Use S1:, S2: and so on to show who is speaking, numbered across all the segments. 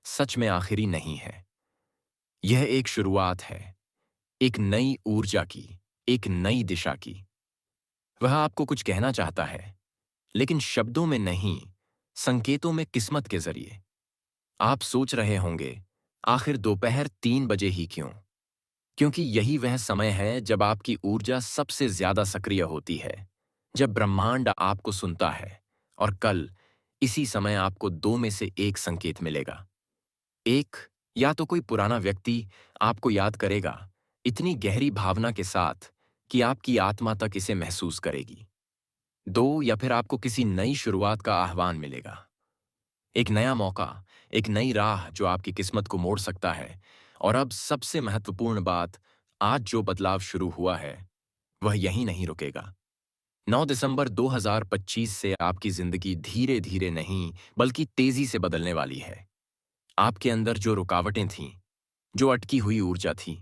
S1: सच में आखिरी नहीं है। यह एक शुरुआत है, एक नई ऊर्जा की, एक नई दिशा की। वह आपको कुछ कहना चाहता है, लेकिन शब्दों में नहीं, संकेतों में, किस्मत के जरिए। आप सोच रहे होंगे, आखिर दोपहर 3 बजे ही क्यों? क्योंकि यही वह समय है जब आपकी ऊर्जा सबसे ज्यादा सक्रिय होती है, जब ब्रह्मांड आपको सुनता है। और कल इसी समय आपको दो में से एक संकेत मिलेगा। एक, या तो कोई पुराना व्यक्ति आपको याद करेगा, इतनी गहरी भावना के साथ कि आपकी आत्मा तक इसे महसूस करेगी। दो, या फिर आपको किसी नई शुरुआत का आह्वान मिलेगा। एक नया मौका, एक नई राह जो आपकी किस्मत को मोड़ सकता है। और अब सबसे महत्वपूर्ण बात, आज जो बदलाव शुरू हुआ है वह यहीं नहीं रुकेगा। 9 दिसंबर 2025 से आपकी जिंदगी धीरे धीरे नहीं बल्कि तेजी से बदलने वाली है। आपके अंदर जो रुकावटें थीं, जो अटकी हुई ऊर्जा थी,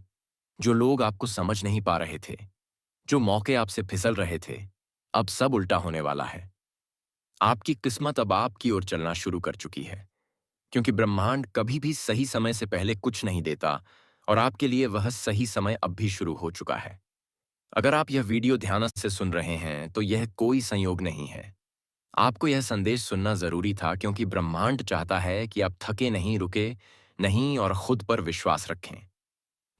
S1: जो लोग आपको समझ नहीं पा रहे थे, जो मौके आपसे फिसल रहे थे, अब सब उल्टा होने वाला है। आपकी किस्मत अब आपकी ओर चलना शुरू कर चुकी है, क्योंकि ब्रह्मांड कभी भी सही समय से पहले कुछ नहीं देता, और आपके लिए वह सही समय अब भी शुरू हो चुका है। अगर आप यह वीडियो ध्यान से सुन रहे हैं तो यह कोई संयोग नहीं है। आपको यह संदेश सुनना जरूरी था, क्योंकि ब्रह्मांड चाहता है कि आप थके नहीं, रुके नहीं और खुद पर विश्वास रखें।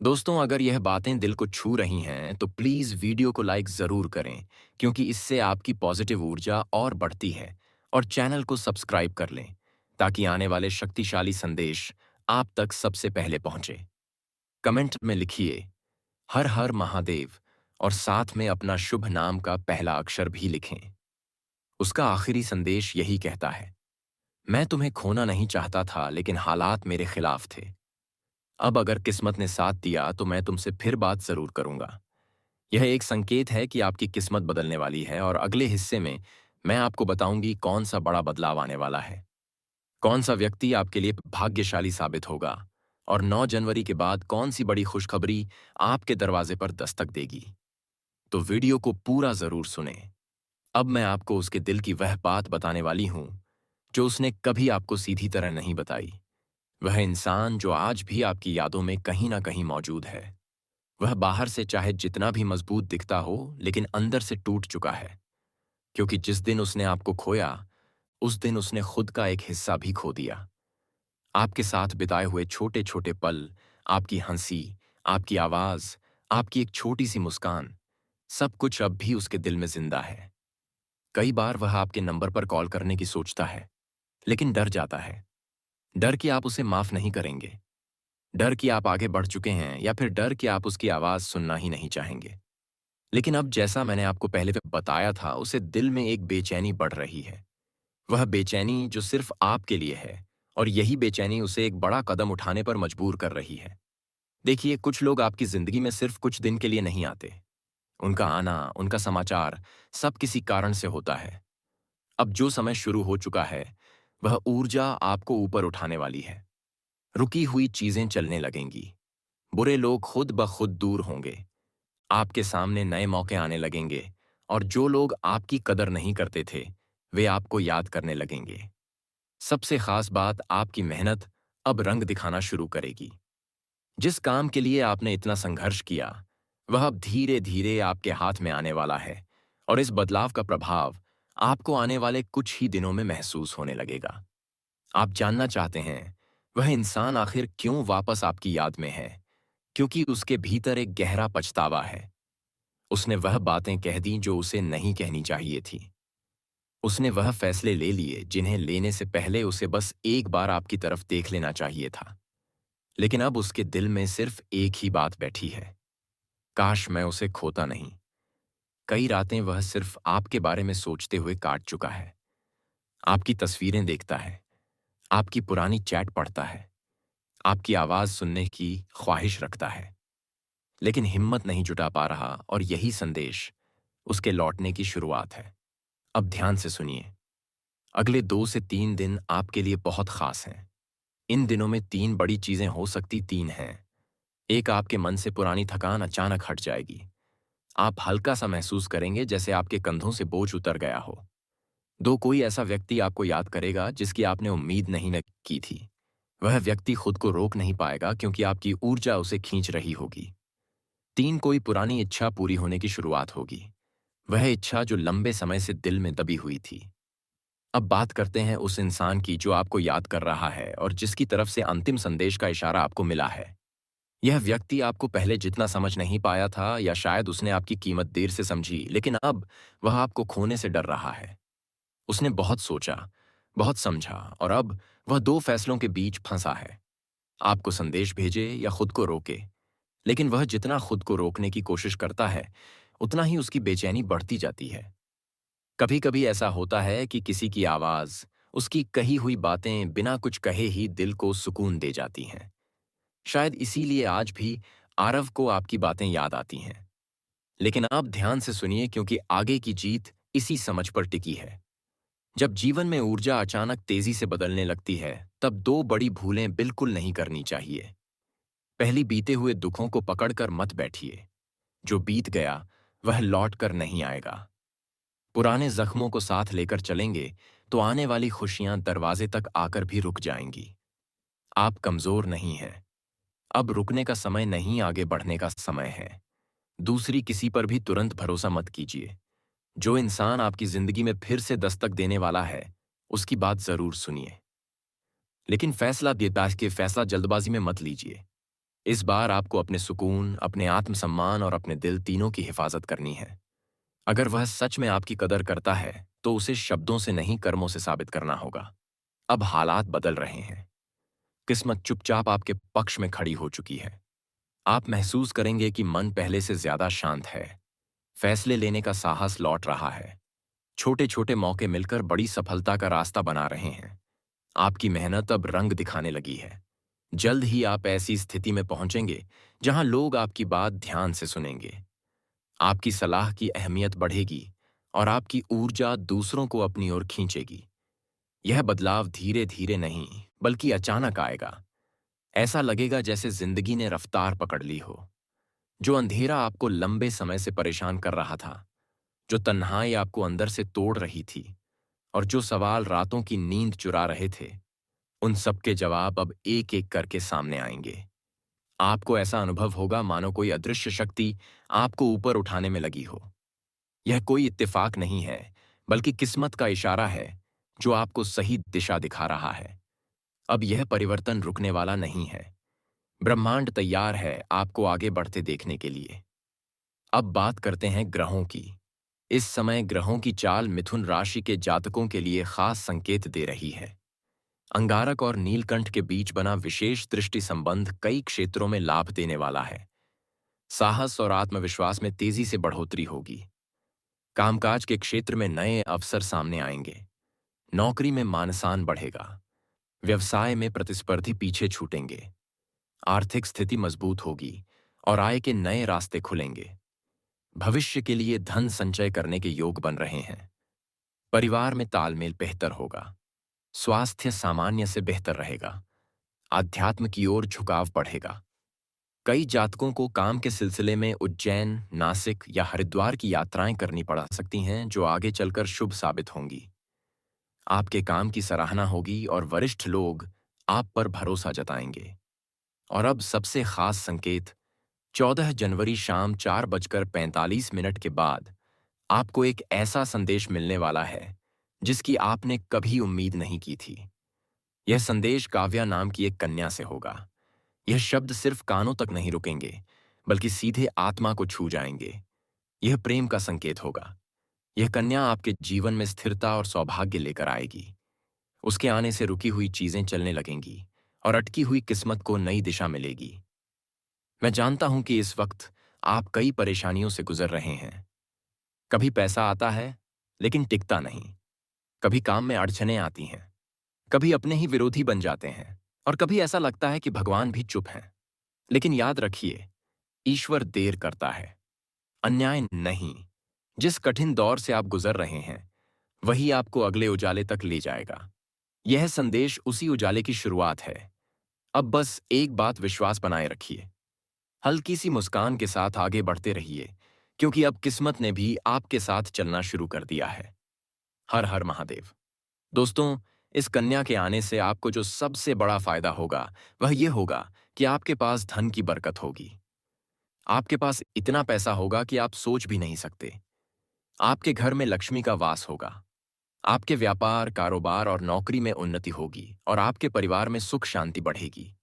S1: दोस्तों, अगर यह बातें दिल को छू रही हैं तो प्लीज वीडियो को लाइक जरूर करें, क्योंकि इससे आपकी पॉजिटिव ऊर्जा और बढ़ती है। और चैनल को सब्सक्राइब कर लें, ताकि आने वाले शक्तिशाली संदेश आप तक सबसे पहले पहुंचे। कमेंट में लिखिए हर हर महादेव, और साथ में अपना शुभ नाम का पहला अक्षर भी लिखें। उसका आखिरी संदेश यही कहता है, मैं तुम्हें खोना नहीं चाहता था, लेकिन हालात मेरे खिलाफ थे। अब अगर किस्मत ने साथ दिया तो मैं तुमसे फिर बात जरूर करूंगा। यह एक संकेत है कि आपकी किस्मत बदलने वाली है, और अगले हिस्से में मैं आपको बताऊंगी कौन सा बड़ा बदलाव आने वाला है, कौन सा व्यक्ति आपके लिए भाग्यशाली साबित होगा, और 9 जनवरी के बाद कौन सी बड़ी खुशखबरी आपके दरवाजे पर दस्तक देगी। तो वीडियो को पूरा जरूर सुनें। अब मैं आपको उसके दिल की वह बात बताने वाली हूं जो उसने कभी आपको सीधी तरह नहीं बताई। वह इंसान जो आज भी आपकी यादों में कहीं ना कहीं मौजूद है। वह बाहर से चाहे जितना भी मजबूत दिखता हो, लेकिन अंदर से टूट चुका है, क्योंकि जिस दिन उसने आपको खोया, उस दिन उसने खुद का एक हिस्सा भी खो दिया। आपके साथ बिताए हुए छोटे छोटे पल, आपकी हंसी, आपकी आवाज, आपकी एक छोटी सी मुस्कान, सब कुछ अब भी उसके दिल में जिंदा है। कई बार वह आपके नंबर पर कॉल करने की सोचता है, लेकिन डर जाता है। डर कि आप उसे माफ नहीं करेंगे, डर कि आप आगे बढ़ चुके हैं, या फिर डर कि आप उसकी आवाज सुनना ही नहीं चाहेंगे। लेकिन अब जैसा मैंने आपको पहले बताया था, उसे दिल में एक बेचैनी बढ़ रही है। वह बेचैनी जो सिर्फ आपके लिए है, और यही बेचैनी उसे एक बड़ा कदम उठाने पर मजबूर कर रही है। देखिए, कुछ लोग आपकी जिंदगी में सिर्फ कुछ दिन के लिए नहीं आते। उनका आना, उनका समाचार, सब किसी कारण से होता है। अब जो समय शुरू हो चुका है, वह ऊर्जा आपको ऊपर उठाने वाली है। रुकी हुई चीजें चलने लगेंगी, बुरे लोग खुद ब खुद दूर होंगे, आपके सामने नए मौके आने लगेंगे, और जो लोग आपकी कदर नहीं करते थे, वे आपको याद करने लगेंगे। सबसे खास बात, आपकी मेहनत अब रंग दिखाना शुरू करेगी। जिस काम के लिए आपने इतना संघर्ष किया, वह अब धीरे धीरे आपके हाथ में आने वाला है, और इस बदलाव का प्रभाव आपको आने वाले कुछ ही दिनों में महसूस होने लगेगा। आप जानना चाहते हैं, वह इंसान आखिर क्यों वापस आपकी याद में है? क्योंकि उसके भीतर एक गहरा पछतावा है। उसने वह बातें कह दी जो उसे नहीं कहनी चाहिए थी। उसने वह फैसले ले लिए जिन्हें लेने से पहले उसे बस एक बार आपकी तरफ देख लेना चाहिए था। लेकिन अब उसके दिल में सिर्फ एक ही बात बैठी है, काश मैं उसे खोता नहीं। कई रातें वह सिर्फ आपके बारे में सोचते हुए काट चुका है। आपकी तस्वीरें देखता है, आपकी पुरानी चैट पढ़ता है, आपकी आवाज सुनने की ख्वाहिश रखता है, लेकिन हिम्मत नहीं जुटा पा रहा। और यही संदेश उसके लौटने की शुरुआत है। अब ध्यान से सुनिए। अगले 2 से 3 दिन आपके लिए बहुत खास हैं। इन दिनों में 3 बड़ी चीजें हो सकती, 3 हैं। एक, आपके मन से पुरानी थकान अचानक हट जाएगी। आप हल्का सा महसूस करेंगे, जैसे आपके कंधों से बोझ उतर गया हो। 2, कोई ऐसा व्यक्ति आपको याद करेगा जिसकी आपने उम्मीद नहीं न की थी। वह व्यक्ति खुद को रोक नहीं पाएगा क्योंकि आपकी ऊर्जा उसे खींच रही होगी। 3, कोई पुरानी इच्छा पूरी होने की शुरुआत होगी। वह इच्छा जो लंबे समय से दिल में दबी हुई थी। अब बात करते हैं उस इंसान की जो आपको याद कर रहा है और जिसकी तरफ से अंतिम संदेश का इशारा आपको मिला है। यह व्यक्ति आपको पहले जितना समझ नहीं पाया था, या शायद उसने आपकी कीमत देर से समझी, लेकिन अब वह आपको खोने से डर रहा है। उसने बहुत सोचा, बहुत समझा, और अब वह 2 फैसलों के बीच फंसा है। आपको संदेश भेजे या खुद को रोके। लेकिन वह जितना खुद को रोकने की कोशिश करता है, उतना ही उसकी बेचैनी बढ़ती जाती है। कभी कभी ऐसा होता है कि किसी की आवाज, उसकी कही हुई बातें बिना कुछ कहे ही दिल को सुकून दे जाती हैं। शायद इसीलिए आज भी आरव को आपकी बातें याद आती हैं। लेकिन आप ध्यान से सुनिए, क्योंकि आगे की जीत इसी समझ पर टिकी है। जब जीवन में ऊर्जा अचानक तेजी से बदलने लगती है, तब 2 बड़ी भूलें बिल्कुल नहीं करनी चाहिए। पहली, बीते हुए दुखों को पकड़कर मत बैठिए। जो बीत गया वह लौट कर नहीं आएगा। पुराने जख्मों को साथ लेकर चलेंगे तो आने वाली खुशियां दरवाजे तक आकर भी रुक जाएंगी। आप कमजोर नहीं हैं। अब रुकने का समय नहीं, आगे बढ़ने का समय है। दूसरी, किसी पर भी तुरंत भरोसा मत कीजिए। जो इंसान आपकी जिंदगी में फिर से दस्तक देने वाला है, उसकी बात जरूर सुनिए। लेकिन फैसला जल्दबाजी में मत लीजिए। इस बार आपको अपने सुकून, अपने आत्मसम्मान और अपने दिल, तीनों की हिफाजत करनी है। अगर वह सच में आपकी कदर करता है, तो उसे शब्दों से नहीं, कर्मों से साबित करना होगा। अब हालात बदल रहे हैं। किस्मत चुपचाप आपके पक्ष में खड़ी हो चुकी है। आप महसूस करेंगे कि मन पहले से ज्यादा शांत है। फैसले लेने का साहस लौट रहा है। छोटे छोटे मौके मिलकर बड़ी सफलता का रास्ता बना रहे हैं। आपकी मेहनत अब रंग दिखाने लगी है। जल्द ही आप ऐसी स्थिति में पहुंचेंगे जहां लोग आपकी बात ध्यान से सुनेंगे। आपकी सलाह की अहमियत बढ़ेगी और आपकी ऊर्जा दूसरों को अपनी ओर खींचेगी। यह बदलाव धीरे धीरे नहीं, बल्कि अचानक आएगा। ऐसा लगेगा जैसे जिंदगी ने रफ्तार पकड़ ली हो। जो अंधेरा आपको लंबे समय से परेशान कर रहा था, जो तन्हाई आपको अंदर से तोड़ रही थी, और जो सवाल रातों की नींद चुरा रहे थे, उन सबके जवाब अब एक एक करके सामने आएंगे। आपको ऐसा अनुभव होगा मानो कोई अदृश्य शक्ति आपको ऊपर उठाने में लगी हो। यह कोई इत्तेफाक नहीं है, बल्कि किस्मत का इशारा है जो आपको सही दिशा दिखा रहा है। अब यह परिवर्तन रुकने वाला नहीं है। ब्रह्मांड तैयार है आपको आगे बढ़ते देखने के लिए। अब बात करते हैं ग्रहों की। इस समय ग्रहों की चाल मिथुन राशि के जातकों के लिए खास संकेत दे रही है। अंगारक और नीलकंठ के बीच बना विशेष दृष्टि संबंध कई क्षेत्रों में लाभ देने वाला है। साहस और आत्मविश्वास में तेजी से बढ़ोतरी होगी। कामकाज के क्षेत्र में नए अवसर सामने आएंगे। नौकरी में मानसान बढ़ेगा। व्यवसाय में प्रतिस्पर्धी पीछे छूटेंगे। आर्थिक स्थिति मजबूत होगी और आय के नए रास्ते खुलेंगे। भविष्य के लिए धन संचय करने के योग बन रहे हैं। परिवार में तालमेल बेहतर होगा। स्वास्थ्य सामान्य से बेहतर रहेगा। आध्यात्म की ओर झुकाव बढ़ेगा। कई जातकों को काम के सिलसिले में उज्जैन, नासिक या हरिद्वार की यात्राएं करनी पड़ सकती हैं, जो आगे चलकर शुभ साबित होंगी। आपके काम की सराहना होगी और वरिष्ठ लोग आप पर भरोसा जताएंगे। और अब सबसे खास संकेत, 14 जनवरी शाम 4:45 के बाद आपको एक ऐसा संदेश मिलने वाला है जिसकी आपने कभी उम्मीद नहीं की थी। यह संदेश काव्या नाम की एक कन्या से होगा। यह शब्द सिर्फ कानों तक नहीं रुकेंगे, बल्कि सीधे आत्मा को छू जाएंगे। यह प्रेम का संकेत होगा। यह कन्या आपके जीवन में स्थिरता और सौभाग्य लेकर आएगी। उसके आने से रुकी हुई चीजें चलने लगेंगी और अटकी हुई किस्मत को नई दिशा मिलेगी। मैं जानता हूं कि इस वक्त आप कई परेशानियों से गुजर रहे हैं। कभी पैसा आता है, लेकिन टिकता नहीं। कभी काम में अड़चनें आती हैं। कभी अपने ही विरोधी बन जाते हैं, और कभी ऐसा लगता है कि भगवान भी चुप हैं। लेकिन याद रखिए, ईश्वर देर करता है, अन्याय नहीं। जिस कठिन दौर से आप गुजर रहे हैं, वही आपको अगले उजाले तक ले जाएगा। यह संदेश उसी उजाले की शुरुआत है। अब बस एक बात विश्वास बनाए रखिए। हल्की सी मुस्कान के साथ आगे बढ़ते रहिए, क्योंकि अब किस्मत ने भी आपके साथ चलना शुरू कर दिया है। हर हर महादेव। दोस्तों, इस कन्या के आने से आपको जो सबसे बड़ा फायदा होगा वह यह होगा कि आपके पास धन की बरकत होगी। आपके पास इतना पैसा होगा कि आप सोच भी नहीं सकते। आपके घर में लक्ष्मी का वास होगा। आपके व्यापार, कारोबार और नौकरी में उन्नति होगी और आपके परिवार में सुख शांति बढ़ेगी।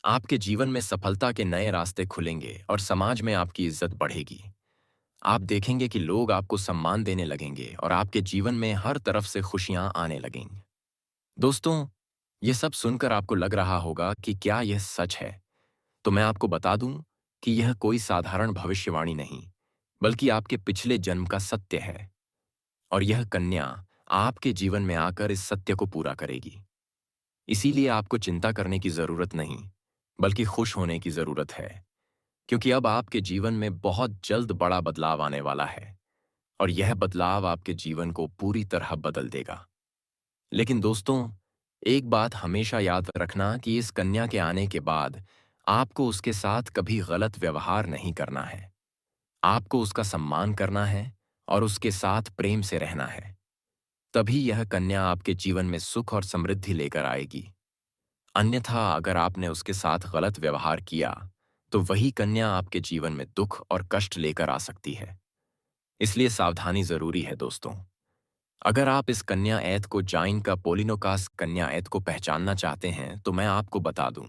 S1: आपके जीवन में सफलता के नए रास्ते खुलेंगे और समाज में आपकी इज्जत बढ़ेगी। आप देखेंगे कि लोग आपको सम्मान देने लगेंगे और आपके जीवन में हर तरफ से खुशियां आने लगेंगी। दोस्तों, ये सब सुनकर आपको लग रहा होगा कि क्या यह सच है? तो मैं आपको बता दूं कि यह कोई साधारण भविष्यवाणी नहीं, बल्कि आपके पिछले जन्म का सत्य है। और यह कन्या आपके जीवन में आकर इस सत्य को पूरा करेगी। इसीलिए आपको चिंता करने की जरूरत नहीं, बल्कि खुश होने की जरूरत है, क्योंकि अब आपके जीवन में बहुत जल्द बड़ा बदलाव आने वाला है और यह बदलाव आपके जीवन को पूरी तरह बदल देगा। लेकिन दोस्तों, एक बात हमेशा याद रखना कि इस कन्या के आने के बाद आपको उसके साथ कभी गलत व्यवहार नहीं करना है। आपको उसका सम्मान करना है और उसके साथ प्रेम से रहना है। तभी यह कन्या आपके जीवन में सुख और समृद्धि लेकर आएगी। अन्यथा अगर आपने उसके साथ गलत व्यवहार किया, तो वही कन्या आपके जीवन में दुख और कष्ट लेकर आ सकती है। इसलिए सावधानी जरूरी है दोस्तों। अगर आप इस कन्या ऐत को जाइन का पोलिनोकास कन्या ऐत को पहचानना चाहते हैं, तो मैं आपको बता दूं।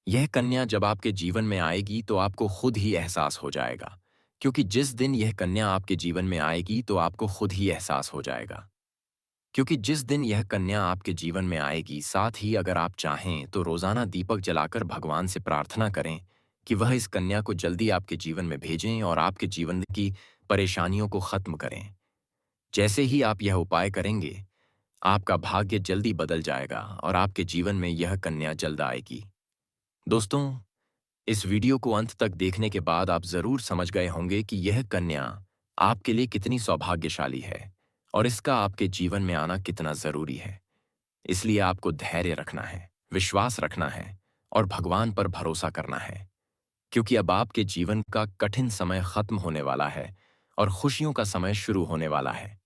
S1: यह कन्या जब आपके जीवन में आएगी तो आपको खुद ही एहसास हो जाएगा, क्योंकि जिस दिन यह कन्या आपके जीवन में आएगी तो आपको खुद ही एहसास हो जाएगा। क्योंकि जिस दिन यह कन्या आपके जीवन में आएगी, साथ ही अगर आप चाहें तो रोजाना दीपक जलाकर भगवान से प्रार्थना करें कि वह इस कन्या को जल्दी आपके जीवन में भेजें और आपके जीवन की परेशानियों को खत्म करें। जैसे ही आप यह उपाय करेंगे, आपका भाग्य जल्दी बदल जाएगा और आपके जीवन में यह कन्या जल्द आएगी। दोस्तों, इस वीडियो को अंत तक देखने के बाद आप जरूर समझ गए होंगे कि यह कन्या आपके लिए कितनी सौभाग्यशाली है और इसका आपके जीवन में आना कितना जरूरी है। इसलिए आपको धैर्य रखना है, विश्वास रखना है और भगवान पर भरोसा करना है, क्योंकि अब आपके जीवन का कठिन समय खत्म होने वाला है और खुशियों का समय शुरू होने वाला है।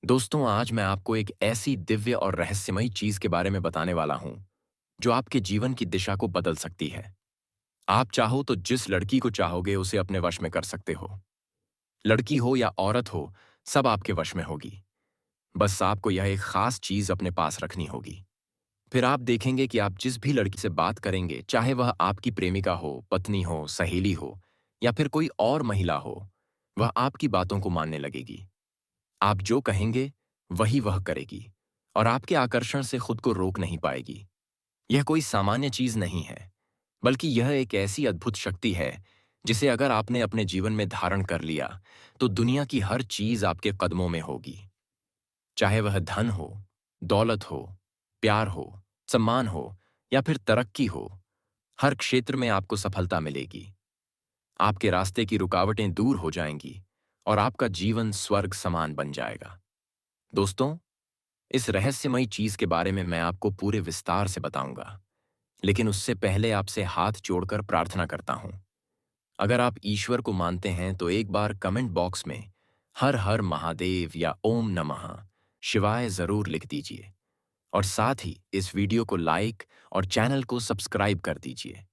S1: दोस्तों, आज मैं आपको एक ऐसी दिव्य और रहस्यमयी चीज के बारे में बताने वाला हूं जो आपके जीवन की दिशा को बदल सकती है। आप चाहो तो जिस लड़की को चाहोगे उसे अपने वश में कर सकते हो। लड़की हो या औरत हो, सब आपके वश में होगी। बस आपको यह एक खास चीज अपने पास रखनी होगी। फिर आप देखेंगे कि आप जिस भी लड़की से बात करेंगे, चाहे वह आपकी प्रेमिका हो, पत्नी हो, सहेली हो या फिर कोई और महिला हो, वह आपकी बातों को मानने लगेगी। आप जो कहेंगे वही वह करेगी और आपके आकर्षण से खुद को रोक नहीं पाएगी। यह कोई सामान्य चीज नहीं है, बल्कि यह एक ऐसी अद्भुत शक्ति है जिसे अगर आपने अपने जीवन में धारण कर लिया, तो दुनिया की हर चीज आपके कदमों में होगी। चाहे वह धन हो, दौलत हो, प्यार हो, सम्मान हो या फिर तरक्की हो, हर क्षेत्र में आपको सफलता मिलेगी। आपके रास्ते की रुकावटें दूर हो जाएंगी और आपका जीवन स्वर्ग समान बन जाएगा। दोस्तों, इस रहस्यमयी चीज के बारे में मैं आपको पूरे विस्तार से बताऊंगा, लेकिन उससे पहले आपसे हाथ जोड़कर प्रार्थना करता हूं। अगर आप ईश्वर को मानते हैं तो एक बार कमेंट बॉक्स में हर हर महादेव या ओम नमः शिवाय जरूर लिख दीजिए और साथ ही इस वीडियो को लाइक और चैनल को सब्सक्राइब कर दीजिए,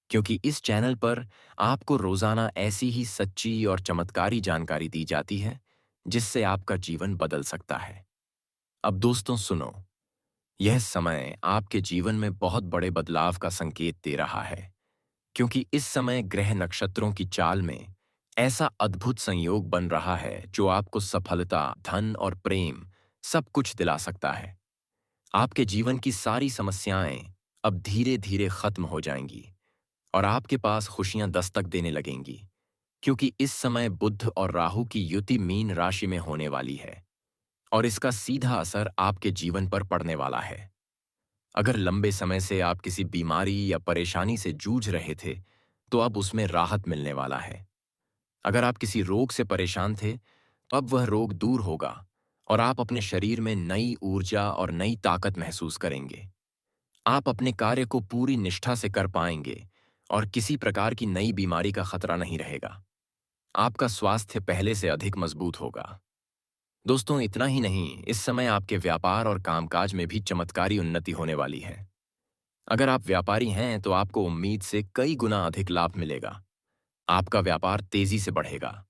S1: क्योंकि इस चैनल पर आपको रोजाना ऐसी ही सच्ची और चमत्कारी जानकारी दी जाती है जिससे आपका जीवन बदल सकता है। अब दोस्तों सुनो, यह समय आपके जीवन में बहुत बड़े बदलाव का संकेत दे रहा है, क्योंकि इस समय ग्रह नक्षत्रों की चाल में ऐसा अद्भुत संयोग बन रहा है जो आपको सफलता, धन और प्रेम सब कुछ दिला सकता है। आपके जीवन की सारी समस्याएं अब धीरे धीरे खत्म हो जाएंगी और आपके पास खुशियां दस्तक देने लगेंगी, क्योंकि इस समय बुध और राहु की युति मीन राशि में होने वाली है और इसका सीधा असर आपके जीवन पर पड़ने वाला है। अगर लंबे समय से आप किसी बीमारी या परेशानी से जूझ रहे थे, तो अब उसमें राहत मिलने वाला है। अगर आप किसी रोग से परेशान थे, तो अब वह रोग दूर होगा और आप अपने शरीर में नई ऊर्जा और नई ताकत महसूस करेंगे। आप अपने कार्य को पूरी निष्ठा से कर पाएंगे और किसी प्रकार की नई बीमारी का खतरा नहीं रहेगा। आपका स्वास्थ्य पहले से अधिक मजबूत होगा। दोस्तों, इतना ही नहीं, इस समय आपके व्यापार और कामकाज में भी चमत्कारी उन्नति होने वाली है। अगर आप व्यापारी हैं तो आपको उम्मीद से कई गुना अधिक लाभ मिलेगा। आपका व्यापार तेजी से बढ़ेगा।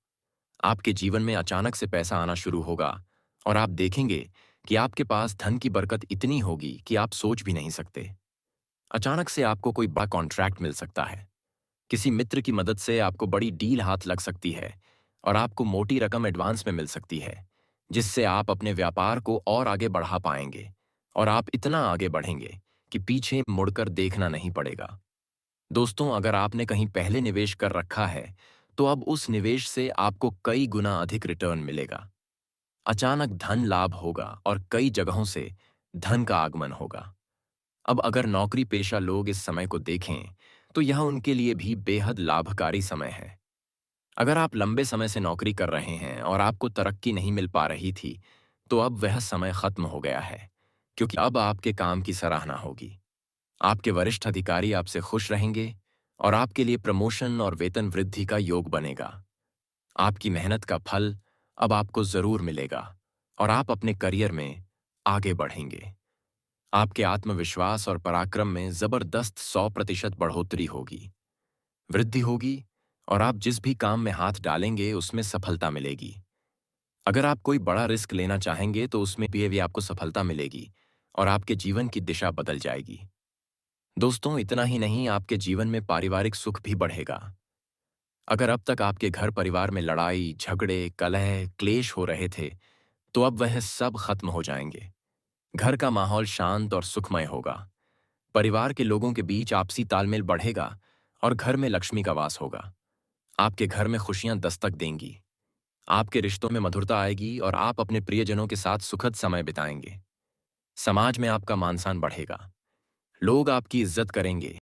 S1: आपके जीवन में अचानक से पैसा आना शुरू होगा और आप देखेंगे कि आपके पास धन की बरकत इतनी होगी कि आप सोच भी नहीं सकते। अचानक से आपको कोई बड़ा कॉन्ट्रैक्ट मिल सकता है। किसी मित्र की मदद से आपको बड़ी डील हाथ लग सकती है और आपको मोटी रकम एडवांस में मिल सकती है, जिससे आप अपने व्यापार को और आगे बढ़ा पाएंगे और आप इतना आगे बढ़ेंगे कि पीछे मुड़कर देखना नहीं पड़ेगा। दोस्तों, अगर आपने कहीं पहले निवेश कर रखा है, तो अब उस निवेश से आपको कई गुना अधिक रिटर्न मिलेगा। अचानक धन लाभ होगा और कई जगहों से धन का आगमन होगा। अब अगर नौकरी पेशा लोग इस समय को देखें, तो यह उनके लिए भी बेहद लाभकारी समय है। अगर आप लंबे समय से नौकरी कर रहे हैं और आपको तरक्की नहीं मिल पा रही थी, तो अब वह समय खत्म हो गया है, क्योंकि अब आपके काम की सराहना होगी। आपके वरिष्ठ अधिकारी आपसे खुश रहेंगे और आपके लिए प्रमोशन और वेतन वृद्धि का योग बनेगा। आपकी मेहनत का फल अब आपको जरूर मिलेगा और आप अपने करियर में आगे बढ़ेंगे। आपके आत्मविश्वास और पराक्रम में जबरदस्त 100% बढ़ोतरी होगी, वृद्धि होगी और आप जिस भी काम में हाथ डालेंगे उसमें सफलता मिलेगी। अगर आप कोई बड़ा रिस्क लेना चाहेंगे तो उसमें भी आपको सफलता मिलेगी और आपके जीवन की दिशा बदल जाएगी। दोस्तों, इतना ही नहीं, आपके जीवन में पारिवारिक सुख भी बढ़ेगा। अगर अब तक आपके घर परिवार में लड़ाई, झगड़े, कलह, क्लेश हो रहे थे, तो अब वह सब खत्म हो जाएंगे। घर का माहौल शांत और सुखमय होगा। परिवार के लोगों के बीच आपसी तालमेल बढ़ेगा और घर में लक्ष्मी का वास होगा। आपके घर में खुशियां दस्तक देंगी। आपके रिश्तों में मधुरता आएगी और आप अपने प्रियजनों के साथ सुखद समय बिताएंगे। समाज में आपका मान सम्मान बढ़ेगा। लोग आपकी इज्जत करेंगे।